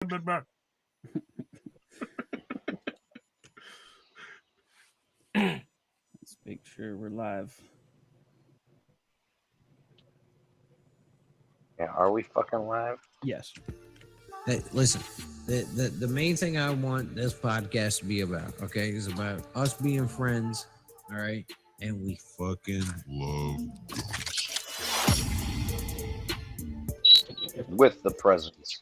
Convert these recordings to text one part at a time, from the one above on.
Let's make sure we're live. Yeah, are we fucking live? Yes. Hey, listen, the main thing I want this podcast to be about, okay, is about us being friends, all right, and we fucking love With the presents.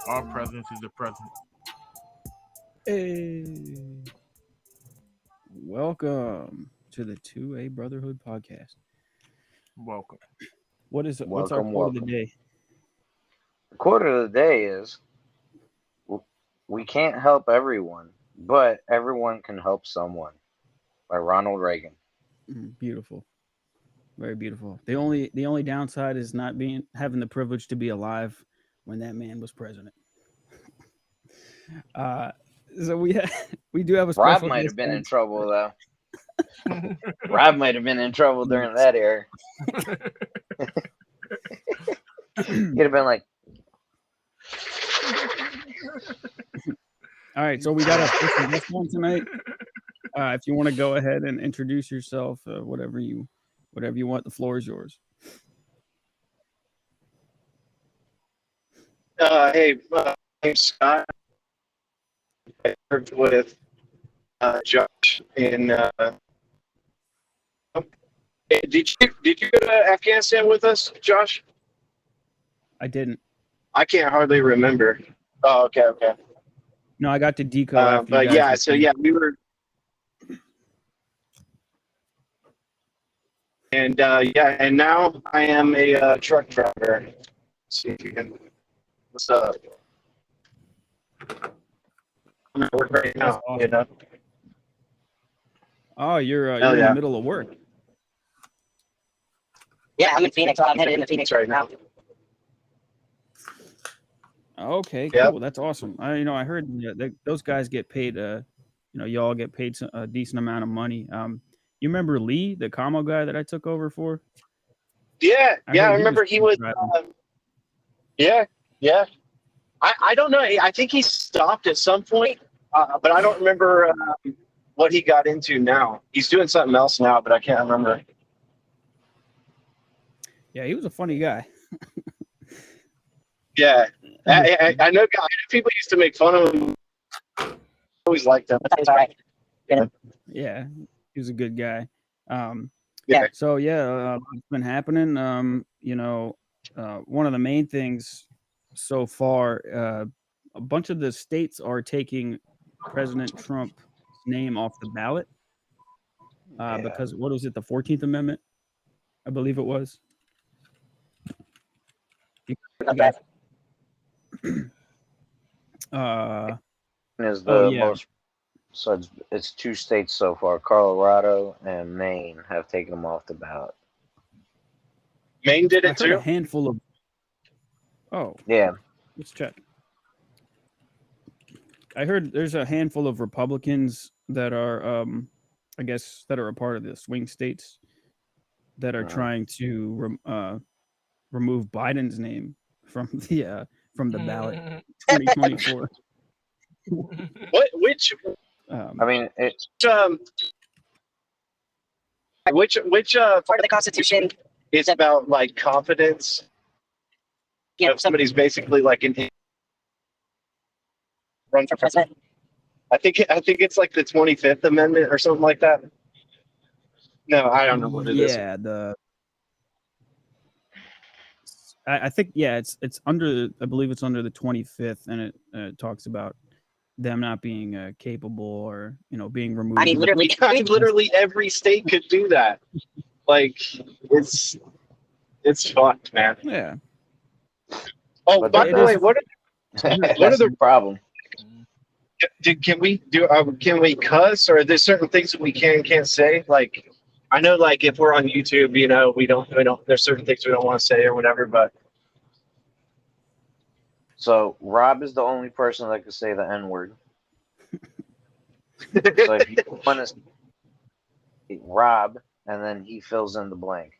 Our presence is the present. Hey. Welcome to the 2A Brotherhood podcast. Welcome. What's our Welcome, quote of the welcome. day? The quote of the day is, "We can't help everyone, but everyone can help someone," by Ronald Reagan. Beautiful. Very beautiful. The only downside is not having the privilege to be alive when that man was president. So we do have a special Rob might guest have been on- in trouble though. Rob might have been in trouble during that era. He'd have been like, All right, so we got a special guest on tonight. If you want to go ahead and introduce yourself, whatever you want, the floor is yours. Hey, my name's Scott. I worked with Josh in. Did you go to Afghanistan with us, Josh? I didn't. I can't hardly remember. Oh, okay. No, I got to Deco after you But guys yeah, were so finished. yeah, we were. And and now I am a truck driver. Let's see if you can. What's up? I'm at work right now. awesome. You know. Oh, you're in yeah. the middle of work. Yeah, I'm in Phoenix. I'm headed into Phoenix right now. Okay, Yep. cool. That's awesome. I heard those guys get paid. Y'all get paid a decent amount of money. You remember Lee, the commo guy that I took over for? Yeah, I I heard he remember was he was. driving. Yeah. I don't know. I think he stopped at some point, but I don't remember what he got into now. He's doing something else now, but I can't remember. Yeah, he was a funny guy. Yeah, I know people used to make fun of him. I always liked him. He's all right. Yeah, he was a good guy. Yeah. So yeah, what's been happening? One of the main things so far, a bunch of the states are taking President Trump's name off the ballot because what was it, the 14th Amendment? I believe it was. is the most. So it's 2 states so far. Colorado and Maine have taken them off the ballot. Maine did I it heard a too. handful of. Oh Yeah. let's check. I heard there's a handful of Republicans that are, I guess, that are a part of the swing states that are trying to remove Biden's name from the ballot 2024. Which I mean, it's which part of the Constitution is about like confidence? You know, if somebody's basically like run for president. I think it's like the 25th Amendment or something like that. No, I don't know what it is. Yeah, I think it's under. I believe it's under the 25th, and it talks about them not being capable or being removed. I mean, literally every state could do that. Like it's fucked, man. Yeah. Oh, But by the way, what that's the problem? can we cuss, or are there certain things that we can't say? Like, I know, like if we're on YouTube, we don't. There's certain things we don't want to say or whatever. But So Rob is the only person that can say the N-word. So if you want to Rob, and then he fills in the blank.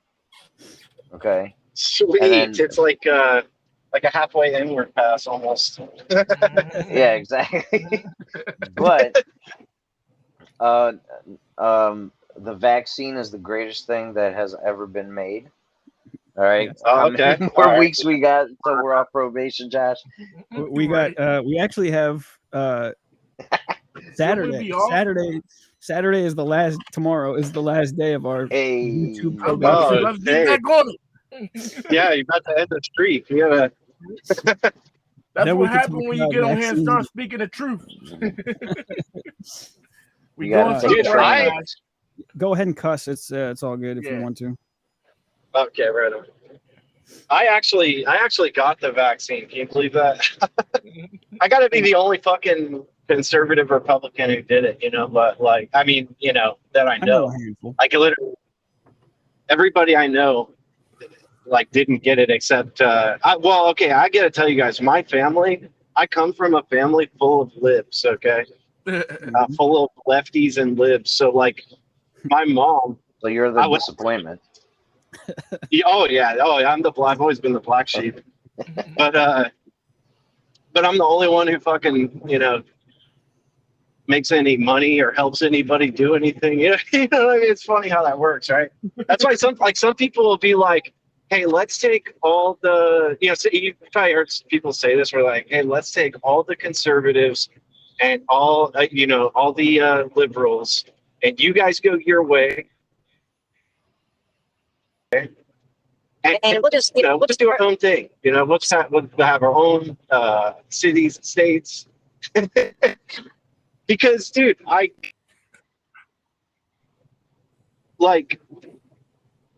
Okay. Sweet. then- It's like a halfway inward pass almost. Yeah, exactly. But the vaccine is the greatest thing that has ever been made. All right. Yes. Oh, How okay. many more All right. weeks we got until we're off probation, Josh? We got we actually have Saturday. be off? Saturday is the last. Tomorrow is the last day of our Hey. YouTube I'm about to probation. say, let's hey. get back on it. Yeah, you're about to end the streak. You gotta. That's Then we what can happens talk when you about get on here and vaccines. start speaking the truth. We You gotta going take somewhere, train. guys. Go ahead and cuss. It's all good if you Yeah. want to. Okay, right on. I actually got the vaccine. Can you believe that? I got to be the only fucking conservative Republican who did it, But like, I mean, that I I know know. a handful. Like, literally, everybody I know, like, didn't get it except. I got to tell you guys, my family. I come from a family full of libs. Okay, full of lefties and libs. So like, my mom. So you're the I was- disappointment. Oh yeah. I've always been the black sheep. But I'm the only one who fucking makes any money or helps anybody do anything. You know what I mean? It's funny how that works, right? That's why some people will be like, "Hey, let's take all the so you probably heard people say this. We're like, hey, let's take all the conservatives and all all the liberals, and you guys go your way." And we'll just we'll just do our own thing. We'll have our own cities, states. Because, dude, like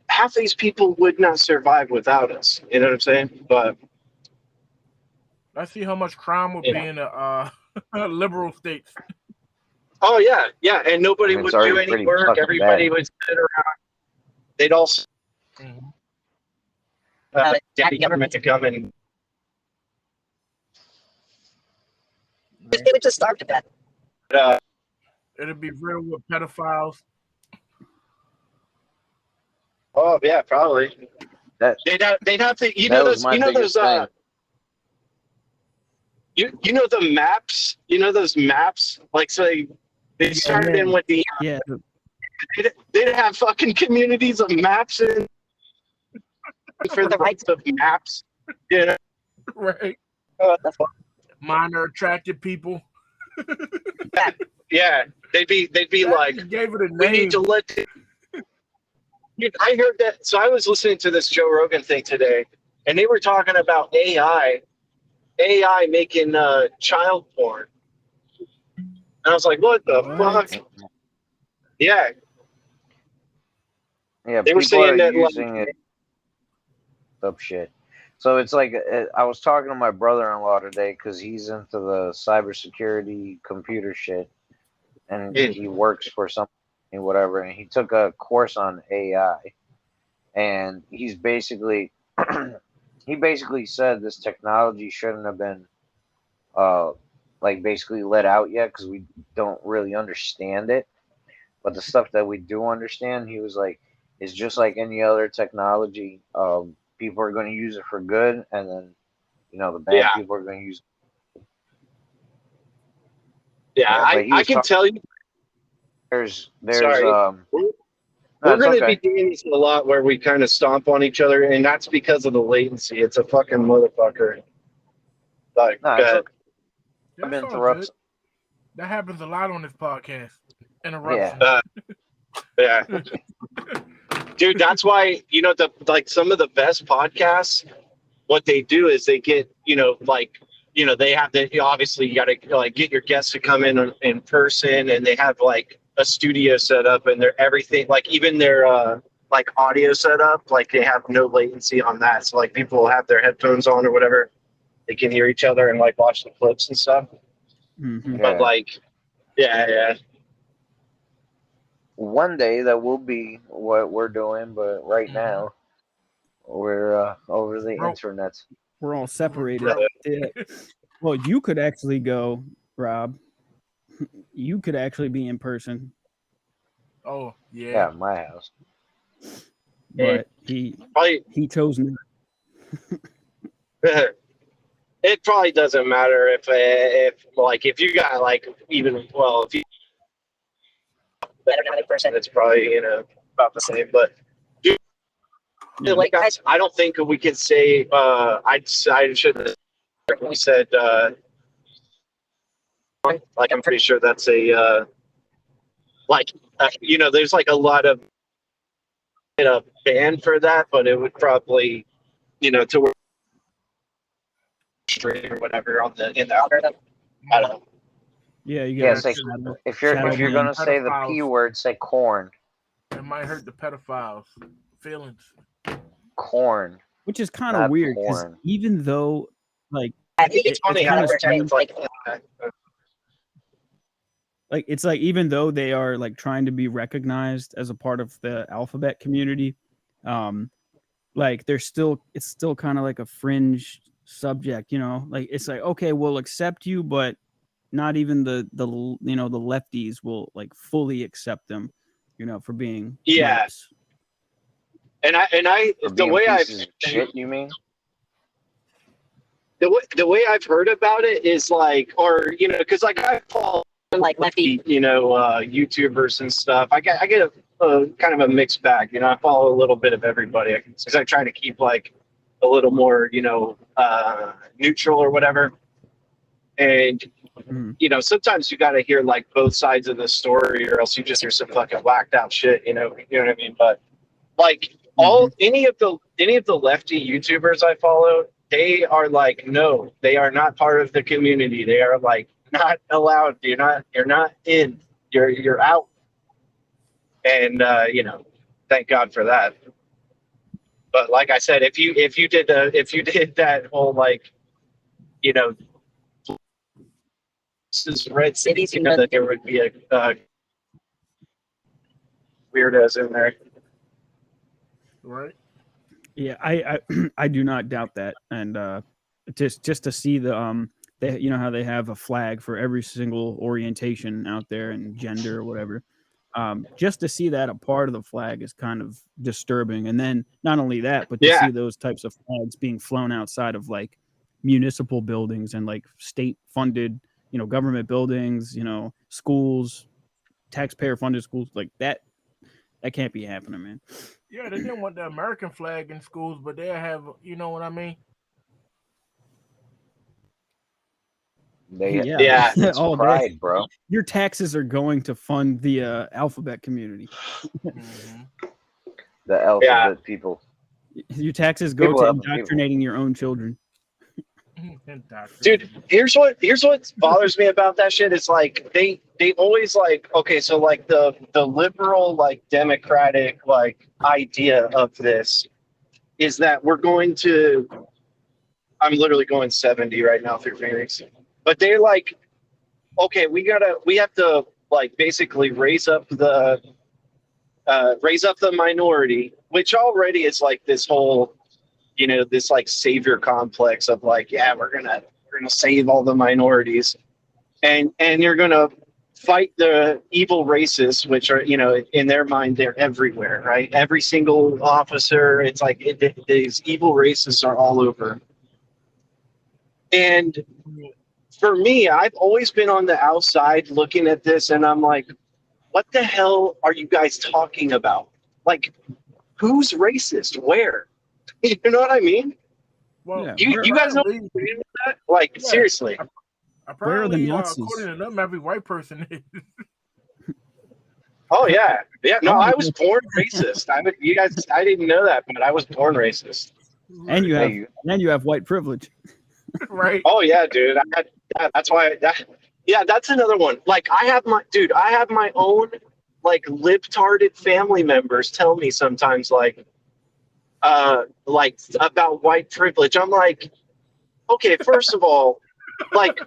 half these people would not survive without us. You know what I'm saying? But I see how much crime would be in the liberal states. oh yeah, and nobody It's would already do any pretty work. fucking Everybody bad. would sit around. They'd all daddy government to come and they would just starve to death. It'd be real with pedophiles. Oh yeah, probably. That They'd have to that was my biggest thing. you know the maps, those maps, like so they started in with the Yeah. they'd have fucking communities of maps in for the rights of maps. Right. Minor attracted people. Yeah, they'd be like, You gave it a we name. need to let. Dude, I heard that. So I was listening to this Joe Rogan thing today, and they were talking about AI making child porn, and I was like, what the What? fuck? Yeah, Yeah, they were people saying are that using it up shit. So it's like I was talking to my brother-in-law today because he's into the cybersecurity computer shit, and Yeah. he works for something, whatever. And he took a course on AI, and he's basically he basically said this technology shouldn't have been like basically let out yet because we don't really understand it. But the stuff that we do understand, he was like, is just like any other technology. People are going to use it for good, and then the bad Yeah. people are going to use it. yeah. But he I was can tell you, There's Sorry. We're it's going to okay. be doing this a lot where we kind of stomp on each other, and that's because of the latency. It's a fucking motherfucker. Like, No, it's okay. That's I've all interrupted. good. That happens a lot on this podcast. Interruption. yeah. Dude, that's why, some of the best podcasts, what they do is they get, they have to, obviously you got to like get your guests to come in person, and they have like a studio set up, and they're everything, like even their like audio setup, like they have no latency on that. So like people will have their headphones on or whatever, they can hear each other and like watch the clips and stuff. Mhm. But Yeah. like, yeah. One day that will be what we're doing, but right now we're over the Bro. internet. We're all separated. Bro. Yeah. Well, you could actually go, Rob. You could actually be in person, Oh, yeah. Yeah, my house. but he Probably chose not. It probably doesn't matter if you got like even well if you another person, it's probably about the same. But Yeah. like I don't think we could say I should have we said like I'm pretty sure that's a there's like a lot of ban for that, but it would probably to work straight or whatever on in the algorithm. I don't know. Yeah, you Yeah, got say, if you're gonna say the P word, say corn. It might hurt the pedophiles' feelings. Corn. which is kind Not of weird because porn. even though like I think it's funny how kinda it's like it's like even though they are like trying to be recognized as a part of the alphabet community, like it's still kind of like a fringe subject, like it's like, okay, we'll accept you, but not even the lefties will like fully accept them, for being Yes. And I For the being way I've pieces of shit, you mean? the way I've heard about it is like, or because like I follow like lefty YouTubers and stuff. I get a kind of a mixed bag. I follow a little bit of everybody because I try to keep like a little more neutral or whatever. And sometimes you got to hear like both sides of the story, or else you just hear some fucking whacked out shit. You know what I mean? But like any of the lefty YouTubers I follow, they are like, no, they are not part of the community. They are like not allowed. You're not in. You're out. And thank God for that. But like I said, if you did that whole like, this is red cities, that there would be a weirdos in there. Right. Yeah, I do not doubt that, and just to see the they how they have a flag for every single orientation out there and gender or whatever, just to see that a part of the flag is kind of disturbing. And then not only that, but to see those types of flags being flown outside of like municipal buildings and like state funded government buildings, schools, taxpayer funded schools, like that can't be happening, man. Yeah, they didn't want the American flag in schools, but they have, you know what I mean? Yeah. It's all pride, day. bro. Your taxes are going to fund the alphabet community. The alphabet people. Your taxes go People to have people. indoctrinating your own children. Dude, here's what bothers me about that shit. It's like they always like, okay, so like the liberal like democratic like idea of this is that we're going to, I'm literally going 70 right now through Phoenix, but they're like, okay, we have to like basically raise up the minority, which already is like this whole this like savior complex of like, yeah, we're gonna save all the minorities, and you're gonna fight the evil racists, which are in their mind they're everywhere, right? Every single officer, it's like these evil racists are all over. And for me, I've always been on the outside looking at this, and I'm like, what the hell are you guys talking about? Like, who's racist? Where? You know what I mean? Well, you guys know that? Like, seriously. Where are the Apparently, Nazis? according to them, every white person is. Oh yeah. No, I was born racist. I didn't know that, but I was born racist. And you have white privilege. Right. Oh yeah, dude. That's why. That's another one. Like I have my own like libtarded family members tell me sometimes like about white privilege. I'm like, okay, first of all, like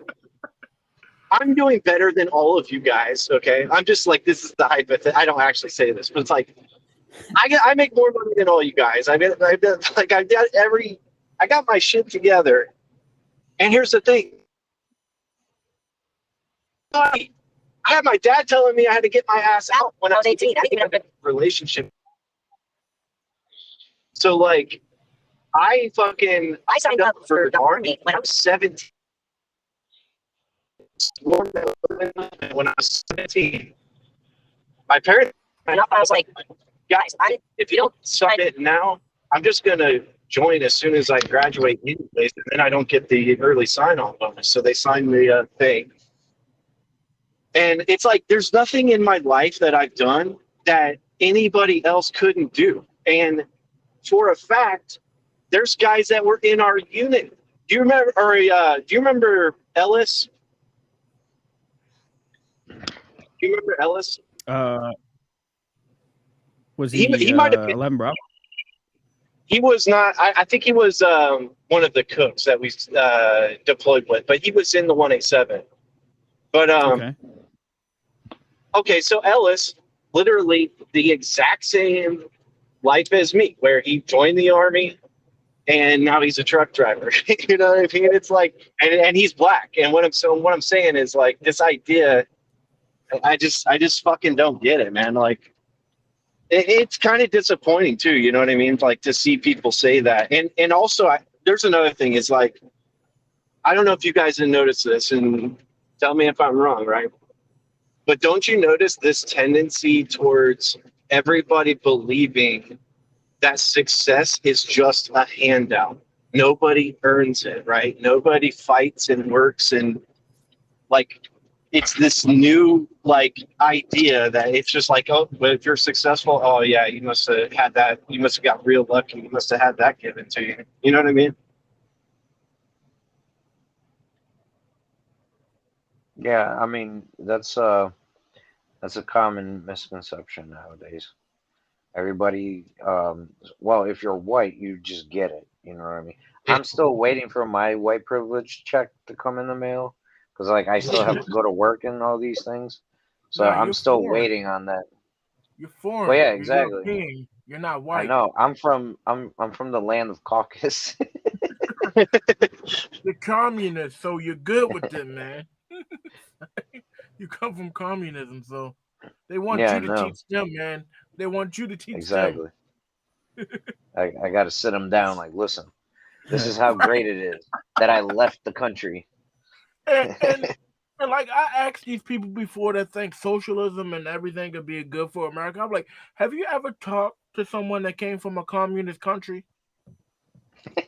I'm doing better than all of you guys. Okay, I'm just like, this is the hypothetical. I don't actually say this, but it's like I make more money than all you guys. I got my shit together. And here's the thing. I had my dad telling me I had to get my ass out when I was 18. I didn't even have a relationship. So like, I signed up for the army when I was 17. When I was 17, my parents, I was like, guys, if you don't sign it now, I'm just going to join as soon as I graduate anyways, and then I don't get the early sign-on bonus. So they signed the thing. And it's like, there's nothing in my life that I've done that anybody else couldn't do. And for a fact, there's guys that were in our unit. Do you remember Ellis? Do you remember Ellis? Was he might have been 11 Bravo? He was not. I think he was one of the cooks that we deployed with, but he was in the 187. But okay, so Ellis, literally the exact same life as me, where he joined the army and now he's a truck driver. You know what I mean? It's like, and he's black. And what I'm saying is, like, this idea, I just fucking don't get it, man. Like, it's kind of disappointing too. You know what I mean? Like, to see people say that. And also, there's another thing. Is like, I don't know if you guys have noticed this, and tell me if I'm wrong, right? But don't you notice this tendency towards everybody believing that success is just a handout? Nobody earns it, right? Nobody fights and works, and like, it's this new like idea that it's just like, oh, but if you're successful, oh yeah, you must have had that. You must have got real lucky. You must have had that given to you. You know what I mean? Yeah, I mean that's a common misconception nowadays. Everybody, well, if you're white, you just get it. You know what I mean? I'm still waiting for my white privilege check to come in the mail because, like, I still have to go to work and all these things. So Nah, I'm you're still foreign. waiting on that. You're foreign. Well, yeah, You're exactly. European. You're not I white. know. I'm from the land of Caucasus. You're communist, so you're good with them, man. You come from communism, so they want Yeah, you to no. teach them, man. They want you to teach Exactly. them. I got to sit them down. Like, listen, this is how great it is that I left the country. And like, I asked these people before that think socialism and everything could be good for America. I'm like, have you ever talked to someone that came from a communist country?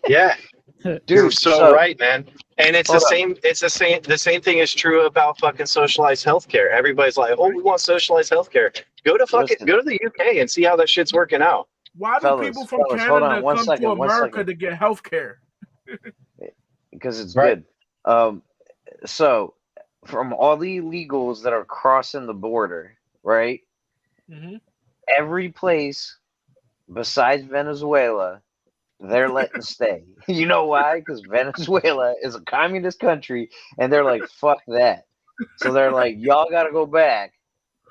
Yeah. Dude, You're so right, man. And it's the same. It's the same. The same thing is true about fucking socialized healthcare. Everybody's like, "Oh, we want socialized healthcare." Go to the UK and see how that shit's working out. Why do people from Canada come to America to get healthcare? Because it's good. So, from all the illegals that are crossing the border, right? Mm-hmm. Every place besides Venezuela, they're letting stay. You know why? Because Venezuela is a communist country, and they're like, fuck that. So they're like, y'all got to go back.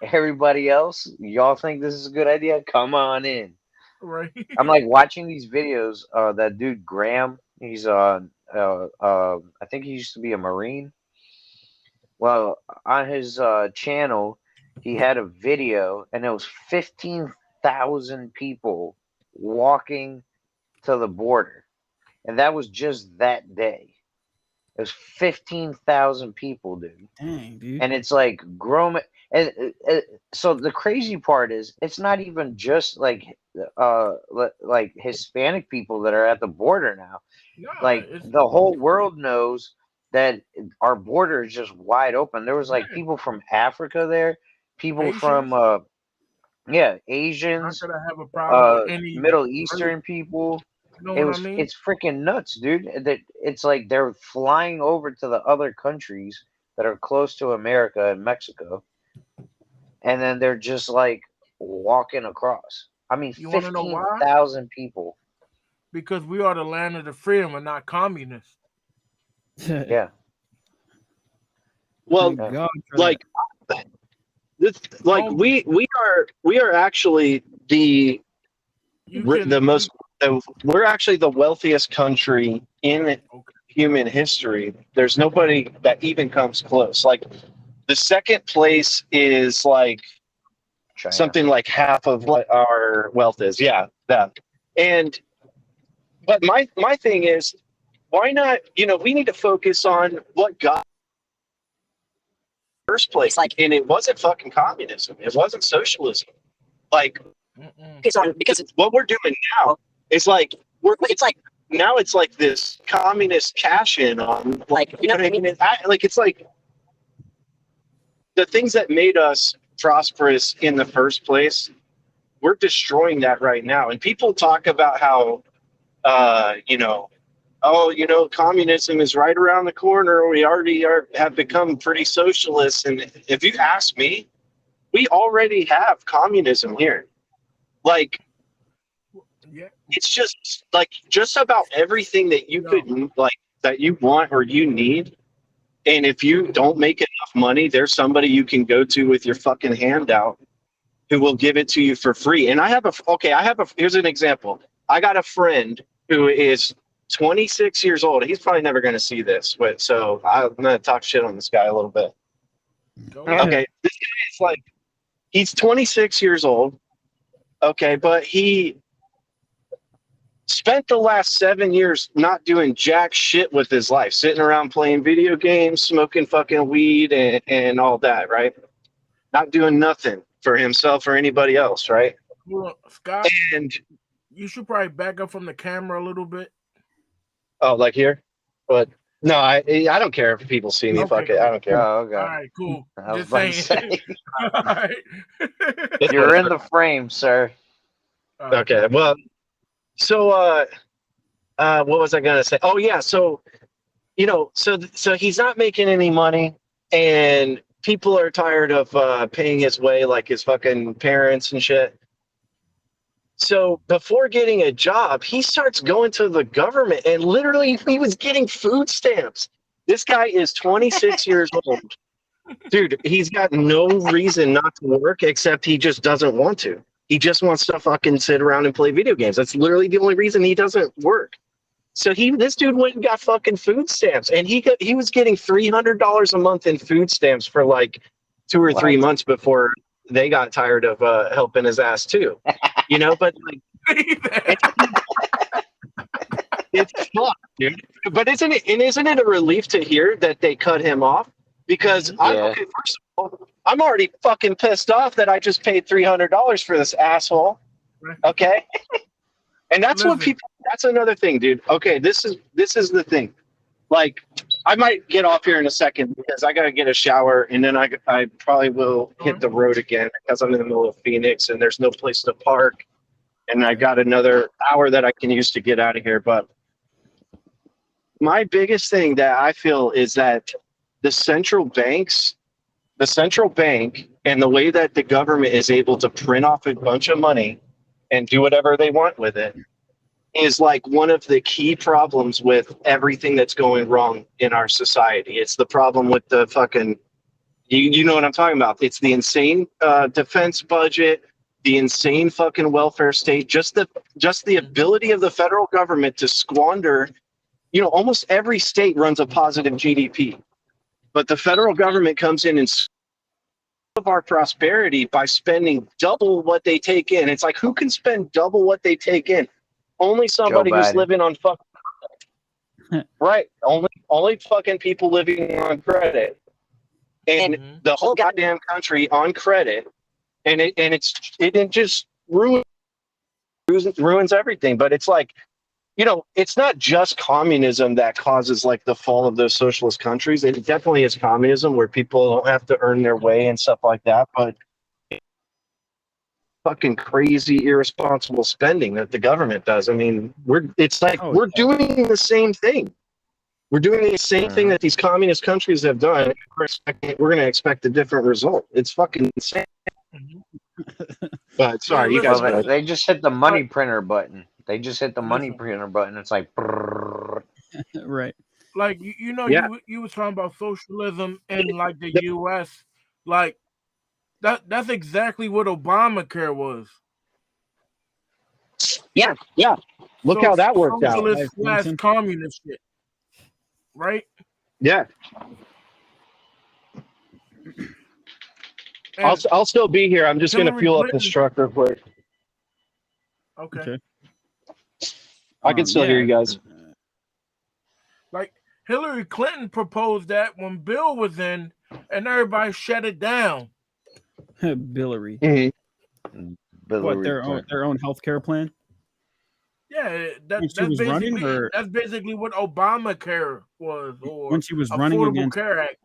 Everybody else, y'all think this is a good idea? Come on in. Right. I'm like watching these videos. That dude Graham, he's I think he used to be a Marine. Well, on his channel, he had a video, and it was 15,000 people walking to the border, and that was just that day. It was 15,000 people, dude. Dang, dude. And it's like grown. And so the crazy part is, it's not even just like Hispanic people that are at the border now. No, like the whole world knows that our border is just wide open. There was like people from Africa there, people Asians? from Asians, Not that I have a problem with any Middle Eastern people. You know what I mean? It's freaking nuts, dude. That it's like they're flying over to the other countries that are close to America and Mexico, and then they're just like walking across. I mean, You wanna know why? 15,000 people. Because we are the land of the free and we're not communists. Yeah. Well, God for like, this, like we are actually we're actually the wealthiest country in human history. There's nobody that even comes close. Like, the second place is like China. something like half of what our wealth is. Yeah, that. And But my thing is, why not? We need to focus on what got in the first place. Like, and it wasn't fucking communism. It wasn't socialism. Like, because what we're doing now is like now it's like this communist cash in on, like, you know what I mean? It's like the things that made us prosperous in the first place. We're destroying that right now, and people talk about how, communism is right around the corner. We already have become pretty socialist, and if you ask me, we already have communism here. Like, Yeah. it's just like just about everything that you could like that you want or you need. And if you don't make enough money, there's somebody you can go to with your fucking handout who will give it to you for free. And here's an example. I got a friend who is 26 years old. He's probably never going to see this, but so I'm going to talk shit on this guy a little bit. Okay. This guy is like, he's 26 years old. Okay. But he spent the last 7 years not doing jack shit with his life, sitting around playing video games, smoking fucking weed and all that, right? Not doing nothing for himself or anybody else, right? Well, Scott, And you should probably back up from the camera a little bit. oh, like here? But no, I don't care if people see me. Okay, Fuck it, I don't care. Oh, okay. All right, cool. I was Just about to saying. say, All right. you're in the frame, sir. Okay, well, so what was I gonna say? Oh yeah, so so he's not making any money, and people are tired of paying his way, like his fucking parents and shit. So before getting a job, he starts going to the government, and literally he was getting food stamps. This guy is 26 years old. Dude, he's got no reason not to work except he just doesn't want to. He just wants to fucking sit around and play video games. That's literally the only reason he doesn't work. So this dude went and got fucking food stamps, and he was getting $300 a month in food stamps for like 2 or 3 months before they got tired of helping his ass too. But like, it's fucked, dude. But isn't it a relief to hear that they cut him off? Because first of all, I'm already fucking pissed off that I just paid $300 for this asshole. Okay, and that's what people. That's another thing, dude. Okay, this is the thing. Like, I might get off here in a second because I gotta get a shower, and then I probably will hit the road again because I'm in the middle of Phoenix and there's no place to park, and I got another hour that I can use to get out of here. But my biggest thing that I feel is that the central bank and the way that the government is able to print off a bunch of money and do whatever they want with it is like one of the key problems with everything that's going wrong in our society. It's the problem with the fucking, you know what I'm talking about. It's the insane defense budget, the insane fucking welfare state, just the ability of the federal government to squander, almost every state runs a positive GDP. But the federal government comes in and of our prosperity by spending double what they take in. It's like, who can spend double what they take in? Only somebody who's living on fucking right. Only fucking people living on credit, and the whole goddamn country on credit, and it just ruins everything. But it's like, it's not just communism that causes like the fall of those socialist countries. It definitely is communism where people don't have to earn their way and stuff like that. But fucking crazy, irresponsible spending that the government does. I mean, we're doing the same thing. We're doing the same thing that these communist countries have done. We're going to expect a different result. It's fucking insane. But sorry, you guys. Well, they just hit the money printer button. It's like, brrr. Right. Like you were talking about socialism in like the U.S. Like that's exactly what Obamacare was. Yeah. Look how that worked out. Socialist / communist shit, right? Yeah. I'll still be here. I'm just going to fuel up this truck real quick. Okay. I can still hear you guys. Like Hillary Clinton proposed that when Bill was in, and everybody shut it down. Billary. Mhm. What, their own healthcare plan? Yeah, When she was running, or that's basically what Obamacare was, or when she was running Affordable against? Care Act,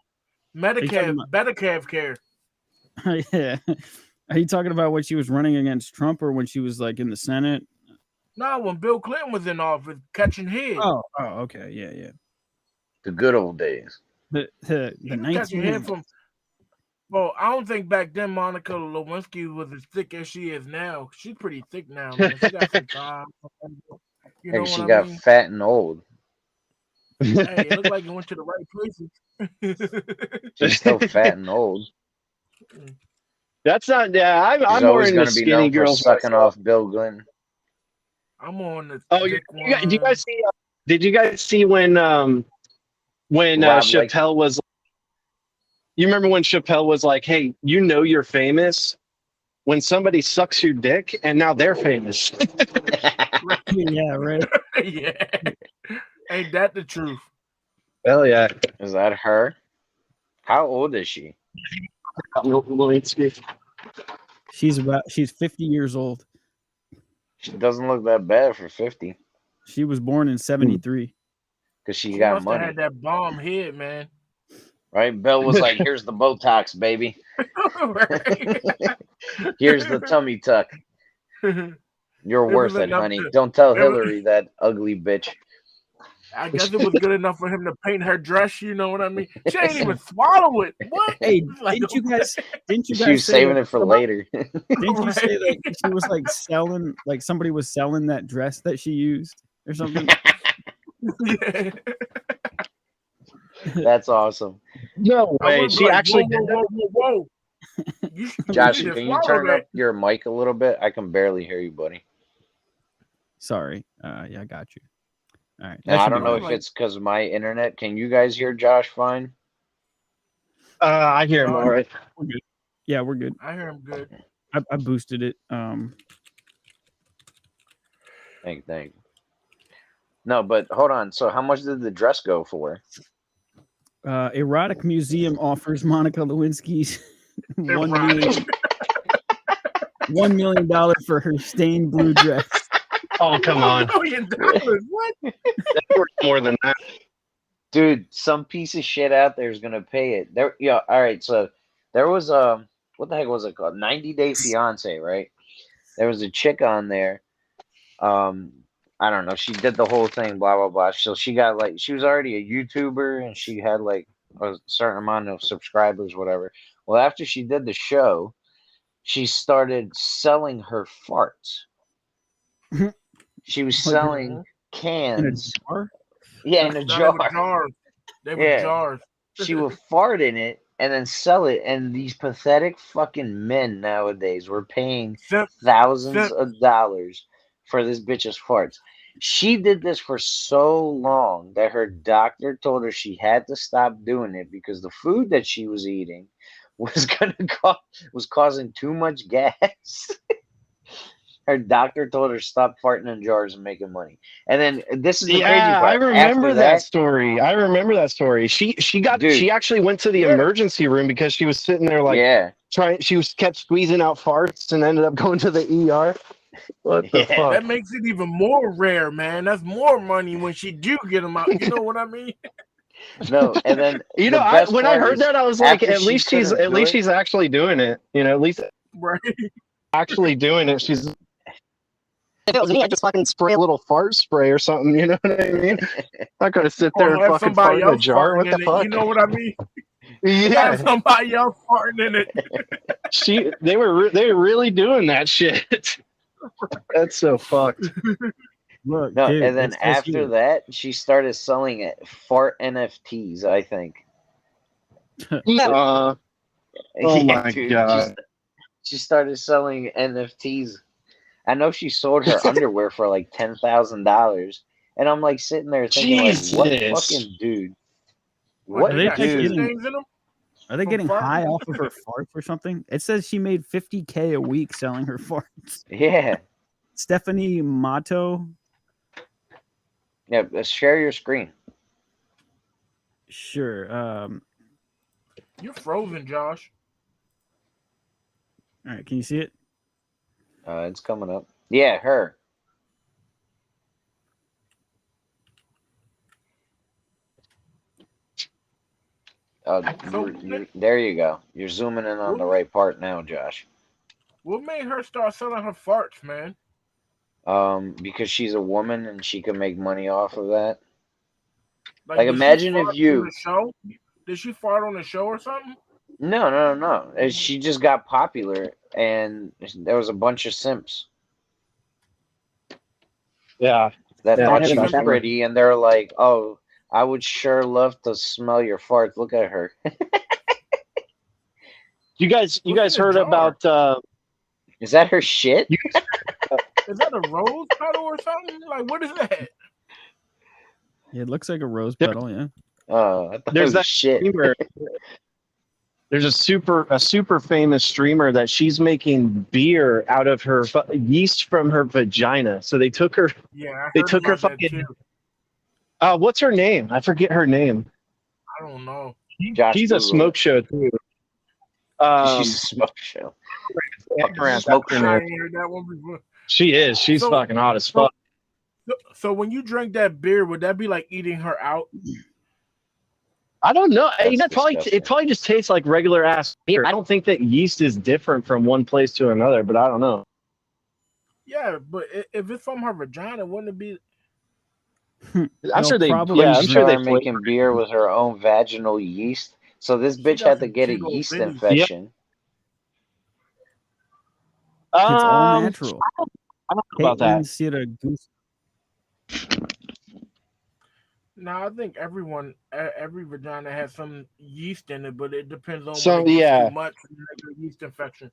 you talking Medicare care. Yeah. Are you talking about when she was running against Trump, or when she was like in the Senate? No, when Bill Clinton was in office, catching head. Oh, okay, yeah. The good old days. The He was catching head 19. from. Well, I don't think back then Monica Lewinsky was as thick as she is now. She's pretty thick now, man. She got some time. You know Maybe she what I got mean? fat and old. Hey, it looked like it went to the right places. She's still fat and old. That's not. Yeah, She's I'm more always into going to be skinny known for girls sucking myself. off Bill Clinton. I'm on the Oh, thick do you one. guys see? Did you guys see when Rob, Chappelle was? You remember when Chappelle was like, "Hey, you know you're famous when somebody sucks your dick, and now they're famous." Yeah, right. Yeah. Ain't that the truth? Hell yeah. Is that her? How old is she? Lewinsky. She's 50 years old. She doesn't look that bad for 50 She was born in 73. because she She got must have money. had that bomb head, man. Right? Bill was like, here's the Botox, baby. Here's the tummy tuck. You're It worth was it, enough honey. to- Don't tell it was- Hillary that ugly bitch. I guess it was good enough for him to paint her dress. You know what I mean? She ain't even swallow it. What? Hey, Like, didn't you guys She say was saving that- it for later. Didn't you say that she was like selling, like somebody was selling that dress that she used or something? Yeah. That's awesome. No I way. was She like, actually whoa, did that. whoa. You Josh, need to can you swallow turn that. up your mic a little bit? I can barely hear you, buddy. Sorry. Yeah, I got you. All right. Now, that I should don't be know right. if it's because of my internet. Can you guys hear Josh fine? I hear him all right. We're good. Yeah, we're good. I hear him good. I boosted it. Thank you. No, but hold on. So how much did the dress go for? Erotic Museum offers Monica Lewinsky's $1 million for her stained blue dress. Oh, come on. $1 million. What? That's worth more than that. Dude, some piece of shit out there is gonna pay it. There, yeah. All right. So there was what the heck was it called? 90 Day Fiance, right? There was a chick on there. I don't know. She did the whole thing, blah blah blah. So she got like, she was already a YouTuber and she had like a certain amount of subscribers, whatever. Well, after she did the show, she started selling her farts. She was Like, selling in a cans. jar? Yeah, in a They were jar. jars. They were Yeah. jars. She would fart in it and then sell it. And these pathetic fucking men nowadays were paying Simp. thousands Simp. of dollars for this bitch's farts. She did this for so long that her doctor told her she had to stop doing it because the food that she was eating was was causing too much gas. Her doctor told her stop farting in jars and making money. And then this is the crazy Yeah, part. I remember After that story. I remember that story. She Dude. actually went to the emergency room because she was sitting there like yeah. kept squeezing out farts and ended up going to the ER. What the Yeah. fuck? That makes it even more rare, man. That's more money when she do get them out. You know what I mean? No, and then You the know, best when I part heard is, that, I was like, after at she least she's couldn't at do least it- she's actually doing it. You know, at least Right. actually doing it. She's. If it was me, I'd just fucking spray a little fart spray or something. You know what I mean? I'm not gonna sit there Or and have fucking fart somebody in a else jar. farting What the in it. fuck? You know what I mean? Yeah, Have somebody else farting in it. they were really doing that shit. That's so fucked. Look, no, dude, and then it says after here- that, she started selling it fart NFTs. I think. Oh my dude, God. She started selling NFTs. I know she sold her underwear for like $10,000, and I'm like sitting there thinking, like, what Jesus. fucking dude? What, What Are they they got shit getting- dude? stains in them? Are they From getting farting? high off of her farts or something? It says she made $50K a week selling her farts. Yeah, Stephanie Mato Yeah, share your screen. Sure. You're frozen, Josh. All right. Can you see it? It's coming up. Yeah, her. So There you go. You're zooming in on the right part now, Josh. what made her start selling her farts, man? Because she's a woman and she can make money off of that. Like, did she imagine fart if you. on the show? Did she fart on the show or something? No. She just got popular, and there was a bunch of simps Yeah. that Yeah, thought I she heard was about that. pretty, and they're like, "Oh, I would sure love to smell your farts. Look at her." You guys What's in the heard jar? about Is that her shit? Is that a rose petal or something? Like, what is that? It looks like a rose There- petal. Yeah. I thought it there's was that shit. streamer. There's a super famous streamer that she's making beer out of her yeast from her vagina. So they took her. Yeah, They took her about that fucking. too. What's her name? I forget her name. I don't know. Josh, She's a Google smoke it. show too. She's a smoke show. Yeah, Fucking smoke that's her show. I name. ain't heard that one before. She is. She's So- fucking hot as fuck. So when you drink that beer, would that be like eating her out? I don't know. That's That probably disgusting. it probably just tastes like regular ass beer. I don't think that yeast is different from one place to another, but I don't know. Yeah, but if it's from her vagina, wouldn't it be? I'm They'll sure they. probably Yeah, I'm sure they Started making beer with her own vaginal yeast. So this bitch got had to some get a big old yeast bitties. infection. It's all Um, natural. I don't know about that. Caitlin Siragusa. Now I think every vagina has some yeast in it, but it depends on So, when it gets yeah. too much. You have a yeast infection.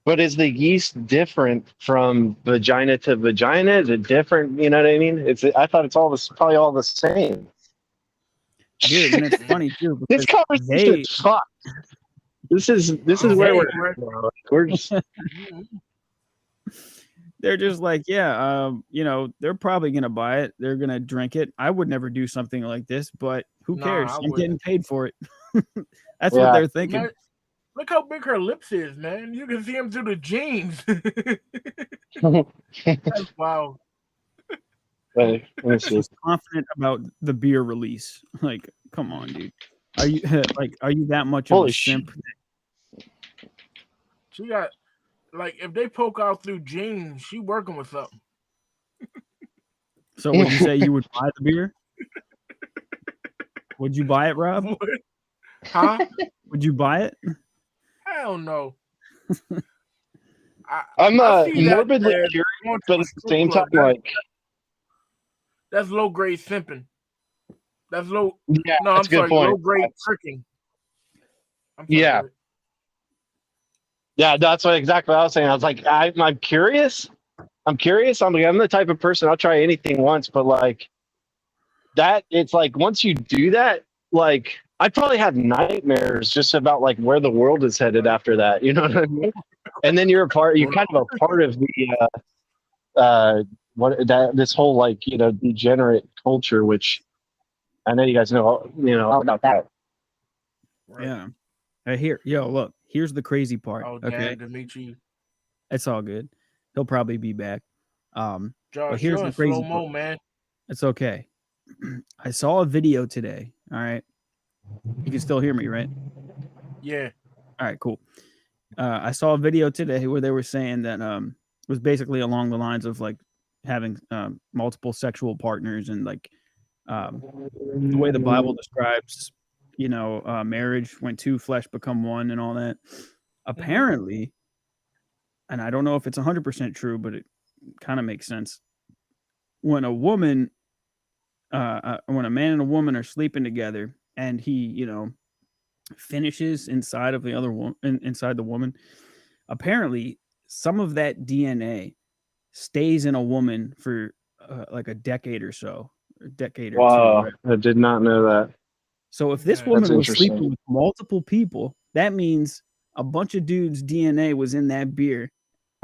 But is the yeast different from vagina to vagina? Is it different? You know what I mean? I thought it's probably all the same. Dude, and it's funny too This because conversation they is fucked. This is where we're just they're just like, yeah, they're probably gonna buy it. They're gonna drink it. I would never do something like this, but who Nah, cares? I I'm getting wouldn't. paid for it. That's Yeah. what they're thinking. Man, look how big her lips is, man. You can see them through the jeans. That's wild. Wait, let me see. She's confident about the beer release. Like, come on, dude. Are you are you that much of Holy a simp? She got like if they poke out through jeans, she working with something. So would you say you would buy the beer? Would you buy it, Rob? What? Huh? Would you buy it? Hell no. I'm I see that morbidly as curious, going to but a at the strip same club. time, like, That's low grade simping. That's low. yeah, No, I'm that's a good sorry, point. low grade tricking. I'm sorry, Yeah. Rick. Yeah, that's exactly what I was saying. I was like, I'm curious. I'm the type of person I'll try anything once, but like that, it's like once you do that, like I'd probably have nightmares just about like where the world is headed after that. You know what I mean? And then you're kind of a part of the this whole like degenerate culture, which I know you guys know all about that. Right. Yeah. Look, here's the crazy part. Oh, Okay. damn, Dimitri. It's all good. He'll probably be back. But Josh, here's you're the in crazy slow mo, part. man. It's okay. I saw a video today. All right. You can still hear me, right? Yeah. All right, cool. I saw a video today where they were saying that it was basically along the lines of like having multiple sexual partners and like the way the Bible describes, marriage when two flesh become one and all that. Apparently, and I don't know if it's 100% true, but it kind of makes sense. When a woman, when a man and a woman are sleeping together, and he, finishes inside of the other woman, inside the woman, apparently some of that DNA stays in a woman for like a decade or so, or decade or Wow, two. I did not know that. So if this Yeah, woman that's was sleeping interesting. with multiple people, that means a bunch of dudes' DNA was in that beer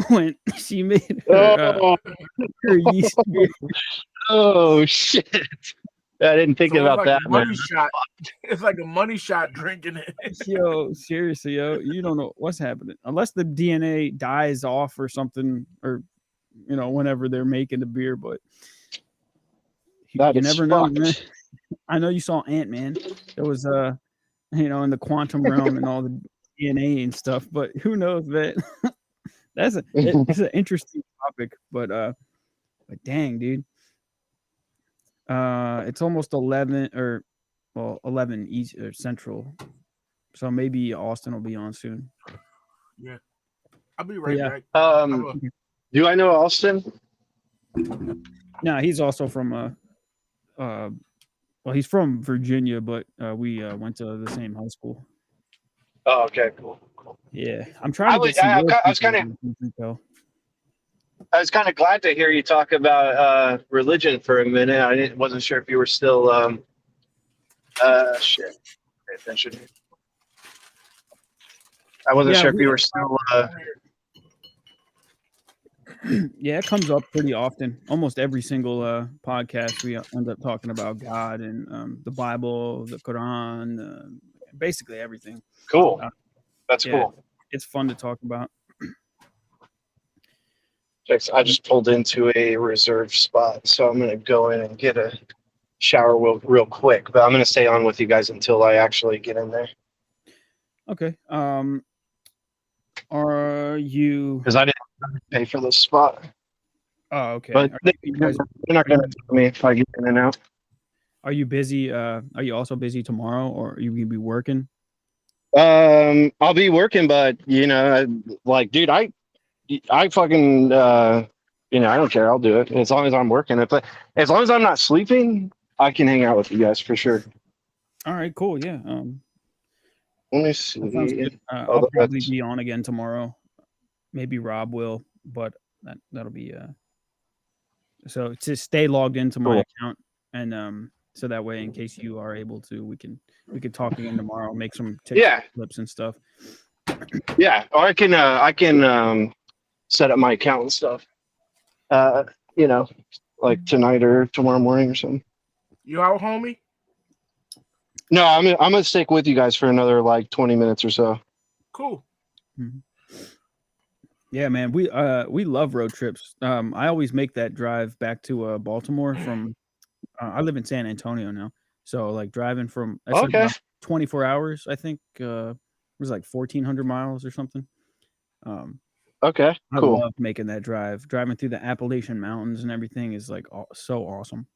when she made her, Oh, her yeast beer. Oh shit! I didn't think So it's about like that, a man. money shot. It's like a money shot drinking it. Yo, seriously, yo, you don't know what's happening unless the DNA dies off or something, or whenever they're making the beer. But That you is never know, man. fucked. I know you saw Ant-Man. There was in the quantum realm and all the DNA and stuff. But who knows, man? It's an interesting topic. But dang, dude. It's almost 11 11 East or Central. So maybe Austin will be on soon. Yeah. I'll be right Yeah. back. Do I know Austin? No, he's also from well, he's from Virginia, but we went to the same high school. Oh, okay, cool. Yeah, I'm trying to get some. I was kind of glad to hear you talk about religion for a minute. I wasn't sure if you were still shit. Pay attention. I wasn't sure if you were still. Yeah, it comes up pretty often. Almost every single podcast, we end up talking about God and the Bible, the Quran, basically everything. Cool. That's cool. It's fun to talk about. I just pulled into a reserved spot, so I'm going to go in and get a shower real quick. But I'm going to stay on with you guys until I actually get in there. Okay. Are you? Because I didn't pay for this spot. Oh, okay. But they're not going to tell me if I get in and out. Are you busy? Are you also busy tomorrow, or are you going to be working? I'll be working, but dude, I fucking I don't care. I'll do it as long as I'm working. But as long as I'm not sleeping, I can hang out with you guys for sure. All right, cool. Yeah. Let me see. I'll probably be on again tomorrow. Maybe Rob will, but that'll be so to stay logged into my account, and so that way, in case you are able to, we can talk again tomorrow. Make some clips and stuff. Yeah, or I can set up my account and stuff. Like tonight or tomorrow morning or something. You out, homie? No, I'm gonna stick with you guys for another like 20 minutes or so. Cool. Mm-hmm. Yeah, man, we love road trips. I always make that drive back to Baltimore from. I live in San Antonio now, so like driving from like 24 hours. I think it was like 1,400 miles or something. Okay, cool. I love making that drive. Driving through the Appalachian Mountains and everything is like so awesome.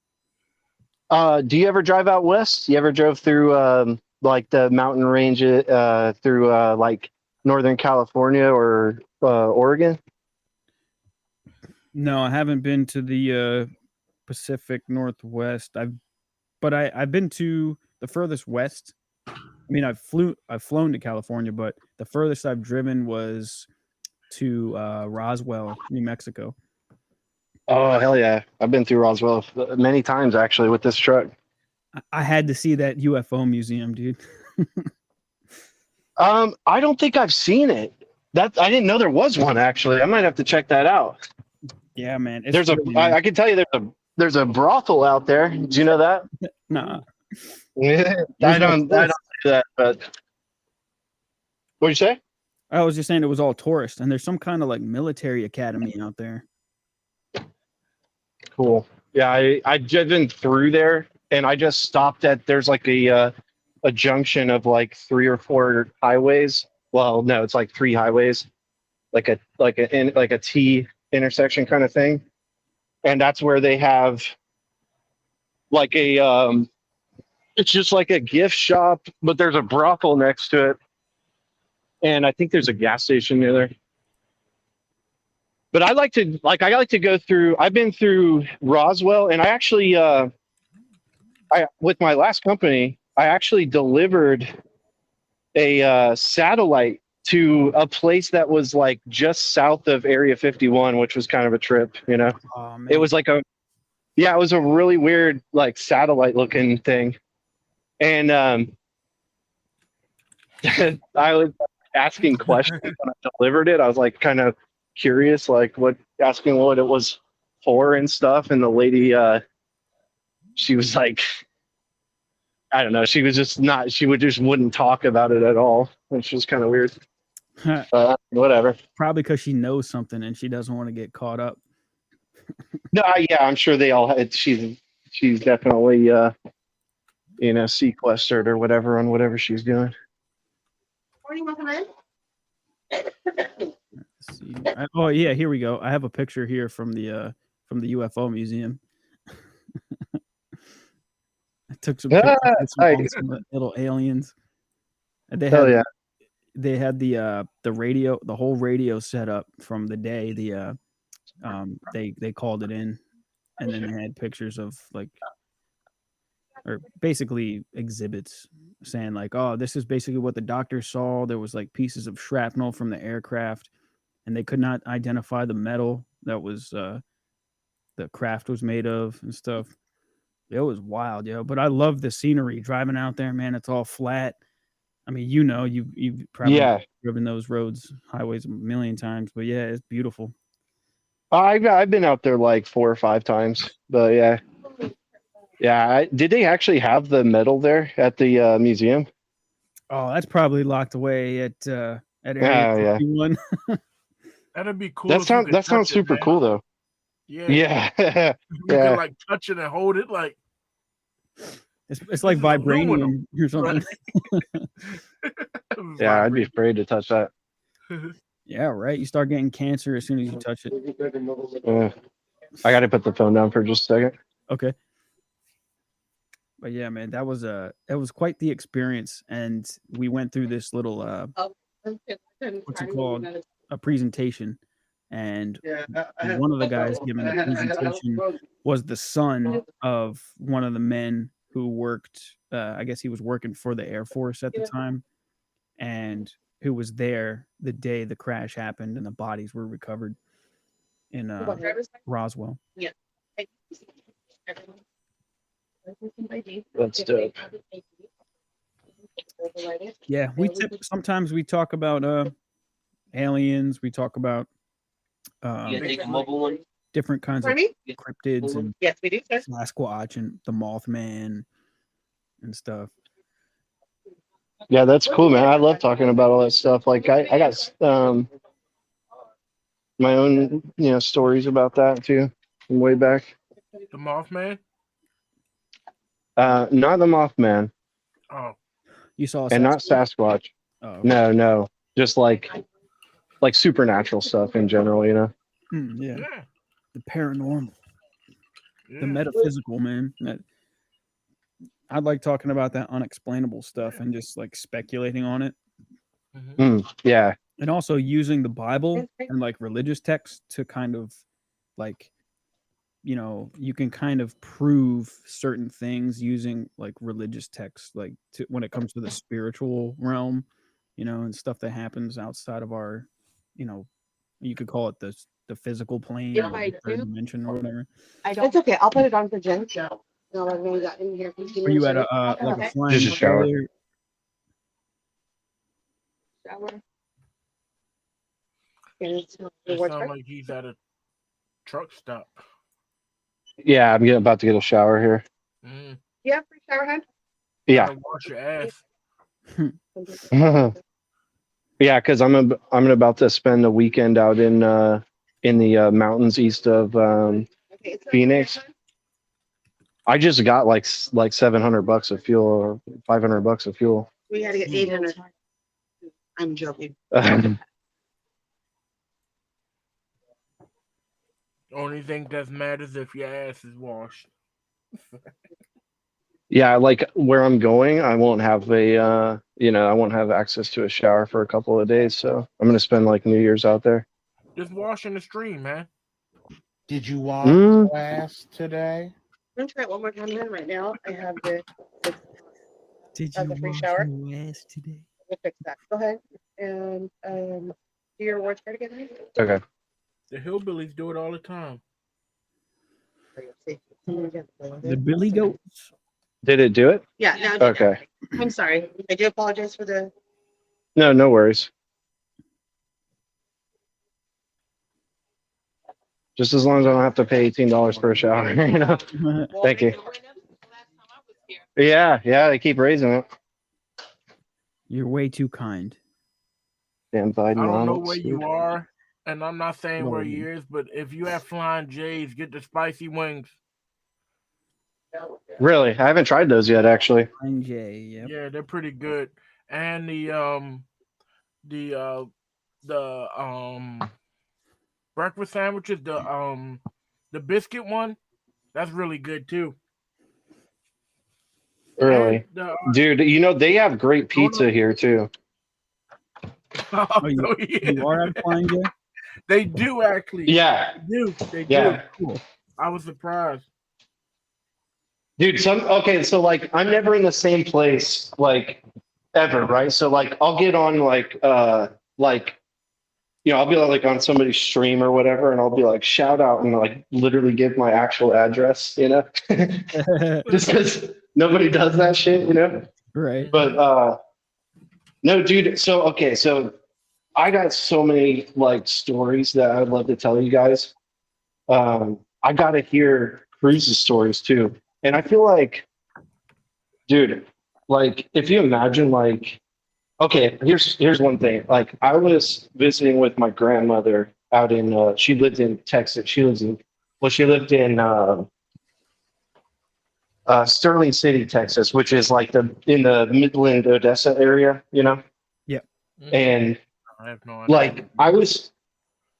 Do you ever drive out west? You ever drove through like the mountain range through like Northern California or Oregon? No, I haven't been to the Pacific Northwest. I've been to the furthest west. I mean, I've flown to California, but the furthest I've driven was to Roswell, New Mexico. Oh, hell yeah. I've been through Roswell many times, actually, with this truck. I had to see that UFO museum, dude. I don't think I've seen it. I didn't know there was one, actually. I might have to check that out. Yeah, man. I can tell you there's a brothel out there. Do you know that? Nah. I don't do that, but what'd you say? I was just saying it was all tourists, and there's some kind of like military academy out there. Cool. Yeah, I've driven through there, and I just stopped at there's like a junction of like 3 or 4 highways. Well, no, it's like 3 highways, like a T intersection kind of thing, and that's where they have like a it's just like a gift shop, but there's a brothel next to it, and I think there's a gas station near there. But I like to go through. I've been through Roswell, and I actually, with my last company, I actually delivered a satellite to a place that was like just south of Area 51, which was kind of a trip. You know, it was like it was a really weird like satellite looking thing, and I was asking questions when I delivered it. I was like kind of curious, like asking what it was for and stuff, and the lady she was like, I don't know. She was just not. She would just wouldn't talk about it at all, which was kind of weird. Whatever. Probably because she knows something and she doesn't want to get caught up. No, yeah, I'm sure they all had. She's definitely sequestered or whatever on whatever she's doing. Morning, welcome in. Let's see. Oh yeah, here we go. I have a picture here from the UFO museum. I took some pictures with some awesome little aliens. And they Hell had yeah. they had the radio, the whole radio set up from the day they called it in, and then they had pictures of like, or basically exhibits saying like, oh, this is basically what the doctors saw. There was like pieces of shrapnel from the aircraft, and they could not identify the metal that was the craft was made of and stuff. It was wild, yo. But I love the scenery driving out there, man. It's all flat. I mean, you've probably driven those roads, highways a million times, but yeah, it's beautiful. I've been out there like 4 or 5 times, but yeah. Did they actually have the medal there at the museum? Oh, that's probably locked away at Area 51. That'd be cool. That sounds super cool though. Yeah. Yeah. You can like touch it and hold it like. It's like vibranium or something. Yeah, I'd be afraid to touch that. Yeah, right. You start getting cancer as soon as you touch it. I got to put the phone down for just a second. Okay. But yeah, man, it was quite the experience, and we went through this little what's it called, a presentation, and one of the guys giving the presentation was the son of one of the men who worked, I guess he was working for the Air Force at the time, and who was there the day the crash happened and the bodies were recovered in Roswell. Yeah. That's dope. Yeah, sometimes we talk about aliens, we talk about different kinds of cryptids and yes, we do, sir. Sasquatch and the Mothman and stuff. Yeah, that's cool, man. I love talking about all that stuff. Like I got my own, stories about that too from way back. The Mothman? Not the Mothman. Oh. You saw and not Sasquatch. Oh, okay. No. Just like supernatural stuff in general, Yeah. The paranormal. The metaphysical, man. I like talking about that unexplainable stuff and just like speculating on it. Yeah. And also using the Bible and like religious texts to kind of like, you can kind of prove certain things using like religious texts, like when it comes to the spiritual realm, and stuff that happens outside of our, you could call it the physical plane or the third dimension or whatever. It's okay. I'll put it on for Jen. No, I've only got in here. Are you at a flying Just a shower? Shower. It sounds like he's at a truck stop. Yeah, I'm about to get a shower here. Yeah, free shower head. Yeah. Wash your ass. Yeah, because I'm about to spend a weekend out in the mountains east of Phoenix. I just got like $700 of fuel or $500 of fuel. We had to get 800. I'm joking. Only thing that matters if your ass is washed. Yeah, like where I'm going, I won't have I won't have access to a shower for a couple of days. So I'm gonna spend like New Year's out there. Just wash in the stream, man. Did you wash your ass today? I'm gonna try it one more time then. Right now, I have the Did you you free wash shower? your ass today? We'll fix that. Go ahead and do your awards card again. Okay. The hillbillies do it all the time. The Billy Goats. Did it do it? Yeah. Now Okay. I'm sorry. I do apologize for the. No worries. Just as long as I don't have to pay $18 for a shower, Thank you. Yeah, they keep raising it. You're way too kind. Damn Biden. I don't know models, where dude. you are, and I'm not saying where Lord. he is, but if you have Flying J's, get the spicy wings. Really, I haven't tried those yet, actually. Flying J. Yep. Yeah, they're pretty good. And the breakfast sandwiches, the biscuit one, that's really good too. Really, And the, dude. You know they have great pizza here too. Oh, you are at Flying J? They do actually. Yeah, They do. yeah. Cool. I was surprised. Dude, okay, so like I'm never in the same place like ever, right? So like I'll get on like I'll be like on somebody's stream or whatever, and I'll be like shout out and like literally give my actual address, just because nobody does that shit, Right. But no, dude. So okay, so I got so many like stories that I'd love to tell you guys. I gotta hear Cruz's stories too. And I feel like, dude, like if you imagine like, okay, here's one thing. Like I was visiting with my grandmother out in she lived in Texas. She lived in Sterling City, Texas, which is like in the Midland, Odessa area, Yep. And I have no idea. like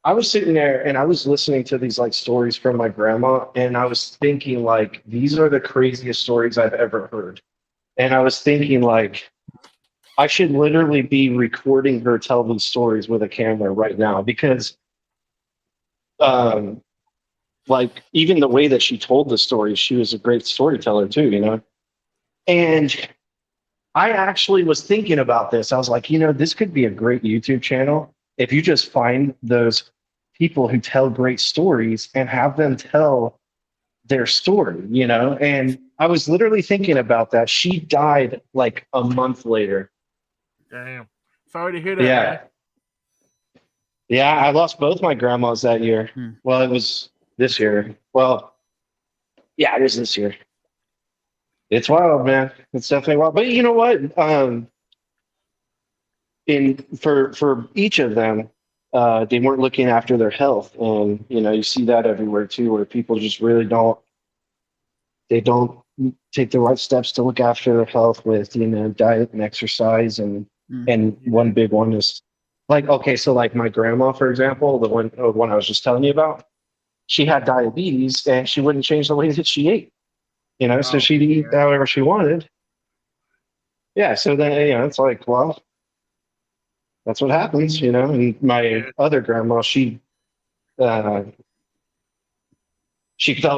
I was sitting there and I was listening to these like stories from my grandma, and I was thinking like these are the craziest stories I've ever heard. And I was thinking like I should literally be recording her tell these stories with a camera right now, because like even the way that she told the stories, she was a great storyteller too, And I actually was thinking about this. I was like, this could be a great YouTube channel if you just find those people who tell great stories and have them tell their story, And I was literally thinking about that. She died like a month later. Damn. Sorry to hear that. Yeah. Man. Yeah, I lost both my grandmas that year. Well, it was this year. Well, yeah, it is this year. It's wild, man. It's definitely wild. But you know what? For each of them, they weren't looking after their health, and you see that everywhere too, where people just really don't take the right steps to look after their health with diet and exercise, and one big one is like, okay, so like my grandma, for example, the one I was just telling you about, she had diabetes and she wouldn't change the way that she ate, so she'd eat however she wanted. Yeah, so then it's like, well, that's what happens, And my other grandma, she fell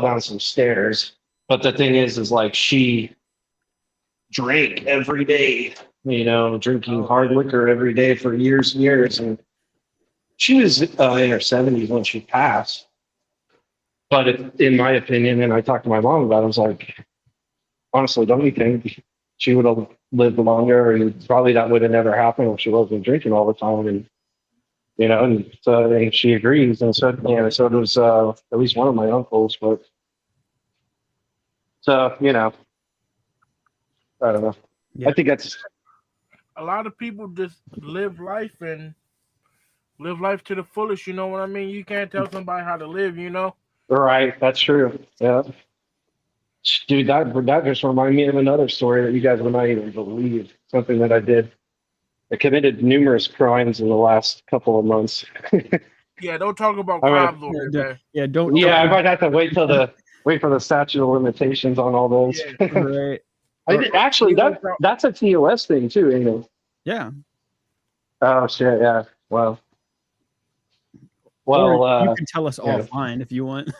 down some stairs, but the thing is like she drank every day, drinking hard liquor every day for years and years, and she was in her 70s when she passed. But in my opinion, and I talked to my mom about it, I was like, honestly, don't you think she would have lived longer, and probably that would have never happened if she wasn't drinking all the time? And and so and she agrees, and so so does at least one of my uncles. But so I don't know. Yeah. I think that's A lot of people just live life to the fullest. You know what I mean? You can't tell somebody how to live. right. That's true. Yeah. Dude, that just reminded me of another story that you guys would not even believe. Something that I did. I committed numerous crimes in the last couple of months. Yeah, don't talk about All right. crimes over there, man. Yeah, don't. Yeah, I might have to wait for the statute of limitations on all those. Yeah. Right. Actually, that's a TOS thing too, ain't it? Yeah. Oh shit! Yeah. Well, Or you can tell us yeah. offline if you want.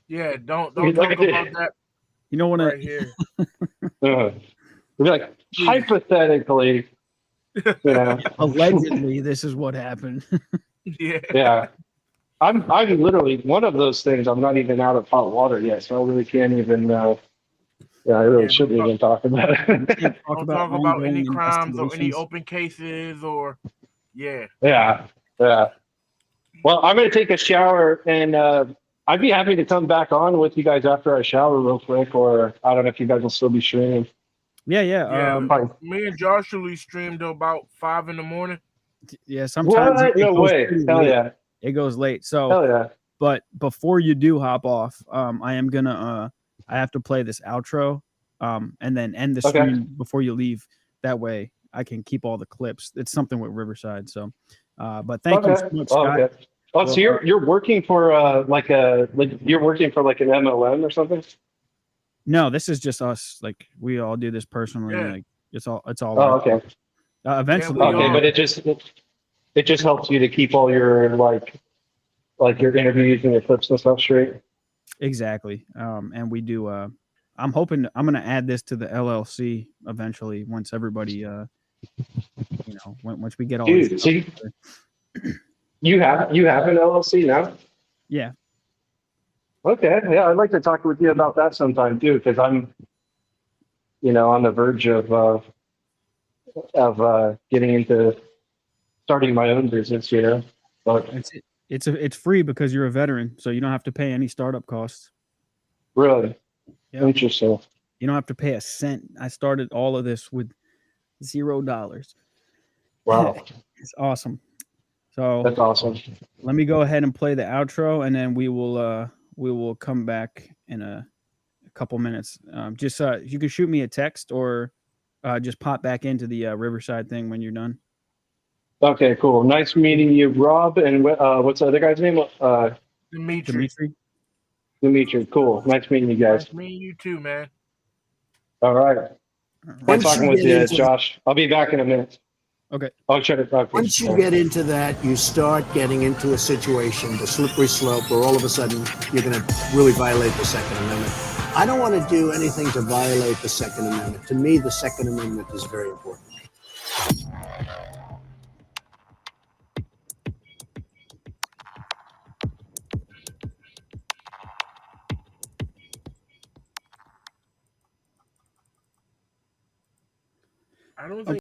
Yeah, don't Look talk at about it. that You don't want right to. here. We'll be like, hypothetically, Allegedly, this is what happened. Yeah. Yeah. I'm literally one of those things. I'm not even out of hot water yet, so I really can't even. I really shouldn't even talk about it. Can't talk Don't talk about any ongoing crimes or any investigations. open cases or Yeah. Well, I'm gonna take a shower and I'd be happy to come back on with you guys after I shower real quick, or I don't know if you guys will still be streaming. Yeah. Yeah, Fine. me and Josh usually stream till about 5 in the morning. Yeah. Sometimes What? No goes way. pretty Hell late. yeah. It goes late. So, Hell yeah. but before you do hop off, I am gonna I have to play this outro, and then end the Okay. stream before you leave. That way I can keep all the clips. It's something with Riverside. So, but thank you so much, Oh, Scott. okay. Oh, so you're working for like you're working for like an MLM or something? No, this is just us. Like we all do this personally. Yeah. Like it's all Oh, work. okay. Eventually, we Okay, all- but it just helps you to keep all your like your interviews and your clips and stuff straight. exactly. And we do. I'm hoping I'm gonna add this to the LLC eventually once everybody. Once we get all. Dude, this so you have an LLC now? Yeah. Okay, yeah, I'd like to talk with you about that sometime too, because I'm, on the verge of getting into starting my own business. But It's free because you're a veteran, so you don't have to pay any startup costs. really Yeah. interesting. You don't have to pay a cent. I started all of this with $0. Wow, It's awesome. So that's awesome. let me go ahead and play the outro, and then we will come back in a couple minutes. Just you can shoot me a text or just pop back into the Riverside thing when you're done. Okay, cool. Nice meeting you, Rob. And what's the other guy's name? Dimitri. Dimitri. Cool. Nice meeting you guys. Nice meeting you too, man. All right. Nice Once talking you with get you, into- Josh. I'll be back in a minute. Okay. I'll try to talk. Once you get into that, you start getting into a situation, the slippery slope, where all of a sudden you're going to really violate the Second Amendment. I don't want to do anything to violate the Second Amendment. To me, the Second Amendment is very important. I don't think